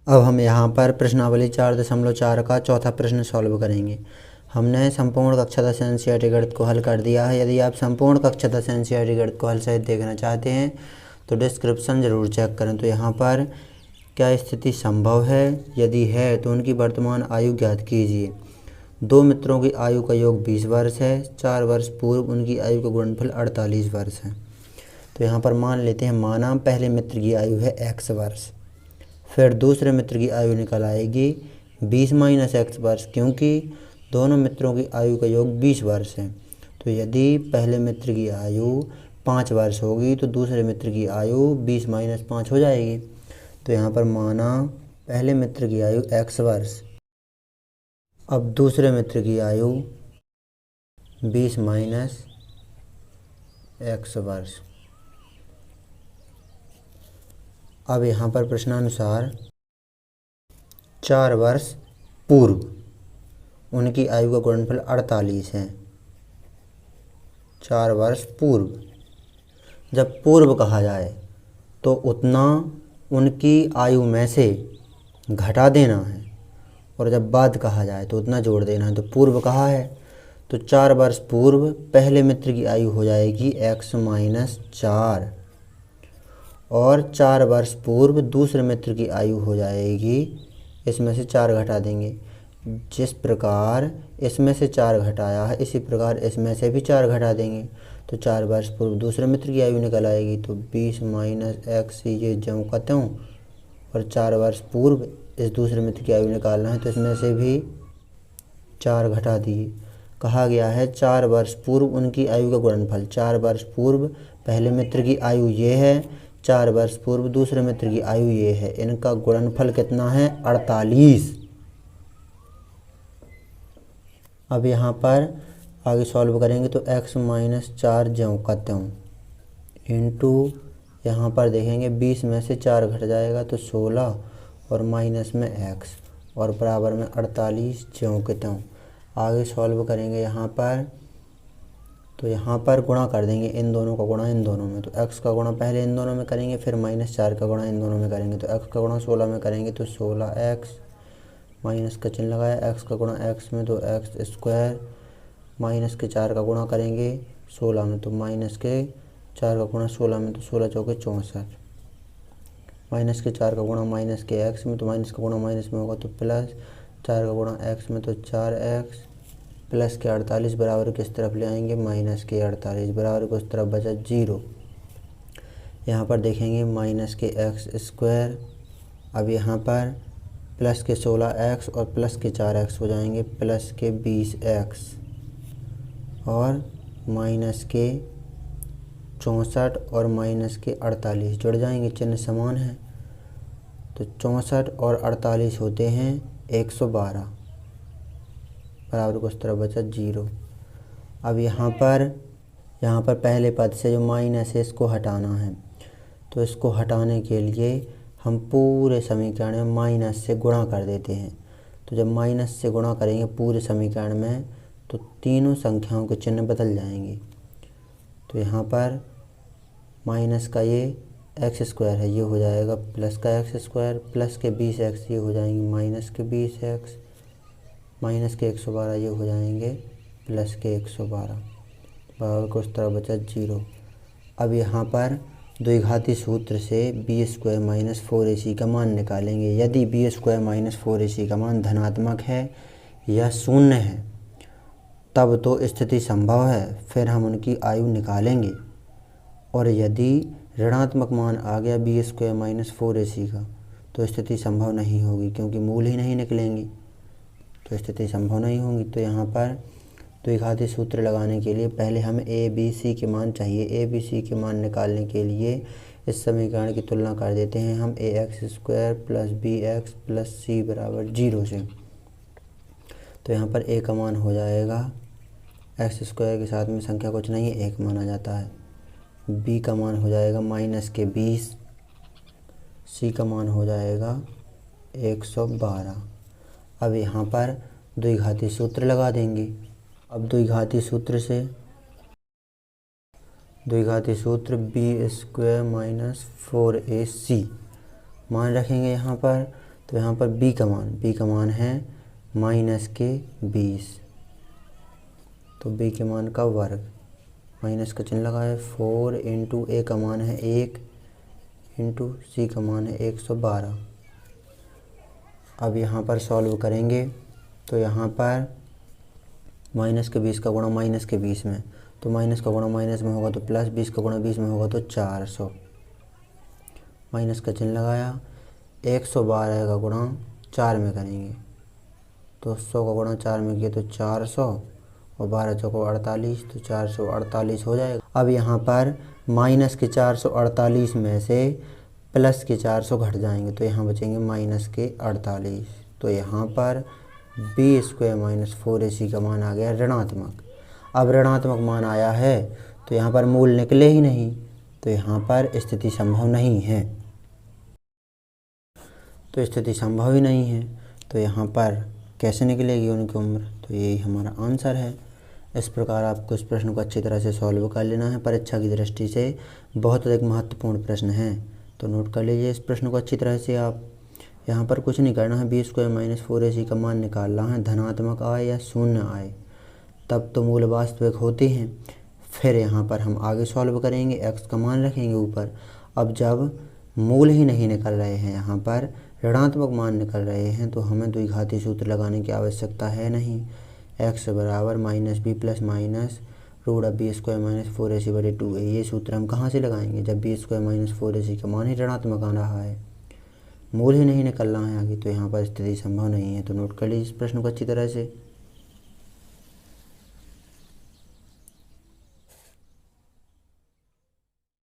अब हम यहाँ पर प्रश्नावली 4.4 का चौथा प्रश्न सॉल्व करेंगे। हमने संपूर्ण कक्षा 10 एनसीईआरटी गणित को हल कर दिया है। यदि आप संपूर्ण कक्षा 10 एनसीईआरटी गणित को हल सहित देखना चाहते हैं तो डिस्क्रिप्शन ज़रूर चेक करें। तो यहाँ पर क्या स्थिति संभव है, यदि है तो उनकी वर्तमान आयु ज्ञात कीजिए। दो मित्रों की आयु का योग 20 वर्ष है। 4 वर्ष पूर्व उनकी आयु का गुणनफल 48 वर्ष है। तो यहाँ पर मान लेते हैं, माना पहले मित्र की आयु है x वर्ष, फिर दूसरे मित्र की आयु निकल आएगी 20 माइनस x वर्ष, क्योंकि दोनों मित्रों की आयु का योग 20 वर्ष है। तो यदि पहले मित्र की आयु 5 वर्ष होगी तो दूसरे मित्र की आयु 20 माइनस 5 हो जाएगी। तो यहाँ पर माना पहले मित्र की आयु x वर्ष, अब दूसरे मित्र की आयु 20 माइनस x वर्ष। अब यहाँ पर प्रश्नानुसार 4 वर्ष पूर्व उनकी आयु का गुणनफल 48 है। 4 वर्ष पूर्व, जब पूर्व कहा जाए तो उतना उनकी आयु में से घटा देना है, और जब बाद कहा जाए तो उतना जोड़ देना है। तो पूर्व कहा है तो 4 वर्ष पूर्व पहले मित्र की आयु हो जाएगी x माइनस 4, और 4 वर्ष पूर्व दूसरे मित्र की आयु हो जाएगी, इसमें से 4 घटा देंगे। जिस प्रकार इसमें से 4 घटाया है इसी प्रकार इसमें से भी 4 घटा देंगे। तो 4 वर्ष पूर्व दूसरे मित्र की आयु निकल आएगी। तो 20 माइनस x ये ज्यों का त्यों, और 4 वर्ष पूर्व इस दूसरे मित्र की आयु निकालना है तो इसमें से भी 4 घटा दिए। कहा गया है 4 वर्ष पूर्व उनकी आयु का गुणनफल। 4 वर्ष पूर्व पहले मित्र की आयु ये है, 4 वर्ष पूर्व दूसरे मित्र की आयु ये है, इनका गुणनफल कितना है 48। अब यहाँ पर आगे सॉल्व करेंगे तो x माइनस 4 ज्यों का त्यों इंटू यहाँ पर देखेंगे 20 में से 4 घट जाएगा तो 16, और माइनस में x, और बराबर में 48 ज्यों के त्यों। आगे सॉल्व करेंगे यहाँ पर, तो यहाँ पर गुणा कर देंगे इन दोनों का गुणा इन दोनों में। तो x का गुणा पहले इन दोनों में करेंगे, फिर माइनस 4 का गुणा इन दोनों में करेंगे। तो x का गुणा 16 में करेंगे तो 16x, माइनस का चिन्ह लगाया, x का गुणा x में तो x स्क्वायर, माइनस के 4 का गुणा करेंगे 16 में तो माइनस के 4 का गुणा 16 में तो 16 चौके 64, माइनस के 4 का गुणा माइनस के x में तो माइनस का गुणा माइनस में होगा तो प्लस 4 का गुणा x में तो 4x, प्लस के 48 बराबर किस तरफ ले आएंगे माइनस के 48, बराबर को उस तरफ बचा 0। यहाँ पर देखेंगे माइनस के x स्क्वायर, अब यहाँ पर प्लस के 16x और प्लस के 4x हो जाएंगे प्लस के 20x, और माइनस के 64 और माइनस के 48 जुड़ जाएंगे, चिन्ह समान है। तो 64 और 48 होते हैं 112, बराबर को उस तरफ बचा 0। अब यहाँ पर पहले पद से जो माइनस है इसको हटाना है। तो इसको हटाने के लिए हम पूरे समीकरण में माइनस से गुणा कर देते हैं। तो जब माइनस से गुणा करेंगे पूरे समीकरण में तो तीनों संख्याओं के चिन्ह बदल जाएंगे। तो यहाँ पर माइनस का ये एक्स स्क्वायर है, ये हो जाएगा प्लस का एक्स स्क्वायर, प्लस के 20x ये हो जाएंगे माइनस के 20x, माइनस के 112 ये हो जाएंगे प्लस के 112, बराबर को उस तरह बचा 0। अब यहाँ पर द्विघाती सूत्र से बी स्क्वायर माइनस 4ac का मान निकालेंगे। यदि बी स्क्वायर माइनस 4ac का मान धनात्मक है या शून्य है तब तो स्थिति संभव है, फिर हम उनकी आयु निकालेंगे। और यदि ऋणात्मक मान आ गया बी स्क्वायर माइनस 4ac का तो स्थिति संभव नहीं होगी, क्योंकि मूल ही नहीं निकलेंगी तो स्थिति संभव नहीं होगी। तो यहाँ पर द्विघाती सूत्र लगाने के लिए पहले हमें a b c के मान चाहिए। a b c के मान निकालने के लिए इस समीकरण की तुलना कर देते हैं हम ax square plus bx plus c बराबर 0 से। तो यहाँ पर a का मान हो जाएगा, x स्क्वायर के साथ में संख्या कुछ नहीं है 1 माना जाता है, b का मान हो जाएगा माइनस के 20, c का मान हो जाएगा 112। अब यहाँ पर द्विघाती सूत्र लगा देंगे। अब द्विघाती सूत्र बी स्क्वायर माइनस 4ac मान रखेंगे यहाँ पर। तो यहाँ पर b का मान है -20, तो b के मान का वर्ग, माइनस का चिन्ह लगा है। 4 इंटू a का मान है 1 इंटू c का मान है 112। अब यहाँ पर सॉल्व करेंगे तो यहाँ पर माइनस के 20 का गुणा माइनस के 20 में, तो माइनस का गुणा माइनस में होगा तो प्लस, 20 का गुणा 20 में होगा तो 400। माइनस का चिन्ह लगाया। 112 का गुणा 4 में करेंगे तो 100 का गुणा 4 में किए तो 400 और 12 चौको 48, तो 448 हो जाएगा। अब यहाँ पर माइनस के 448 में से प्लस के 400 घट जाएंगे तो यहाँ बचेंगे माइनस के 48। तो यहाँ पर b² - 4ac का मान आ गया ऋणात्मक। अब ऋणात्मक मान आया है तो यहाँ पर मूल निकले ही नहीं, तो यहाँ पर स्थिति संभव नहीं है, तो स्थिति संभव ही नहीं है। तो यहाँ पर कैसे निकलेगी उनकी उम्र, तो यही हमारा आंसर है। इस प्रकार आपको इस प्रश्न को अच्छी तरह से सॉल्व कर लेना है। परीक्षा की दृष्टि से बहुत अधिक महत्वपूर्ण प्रश्न है, तो नोट कर लीजिए इस प्रश्न को अच्छी तरह से। आप यहाँ पर कुछ नहीं करना है, b² - 4ac का मान निकालना है, धनात्मक आए या शून्य आए तब तो मूल वास्तविक होते हैं। फिर यहाँ पर हम आगे सॉल्व करेंगे, x का मान रखेंगे ऊपर। अब जब मूल ही नहीं निकल रहे हैं, यहाँ पर ऋणात्मक मान निकल रहे हैं, तो हमें द्विघाती सूत्र लगाने की आवश्यकता है नहीं। x बराबर -b + माइनस √b² - 4ac/2a, ये सूत्र हम कहाँ से लगाएंगे जब b² - 4ac का मान ही ऋणात्मक आ रहा है, मूल ही नहीं निकल रहा है आगे, तो यहाँ पर स्थिति संभव नहीं है। तो नोट कर लीजिए इस प्रश्न को अच्छी तरह से।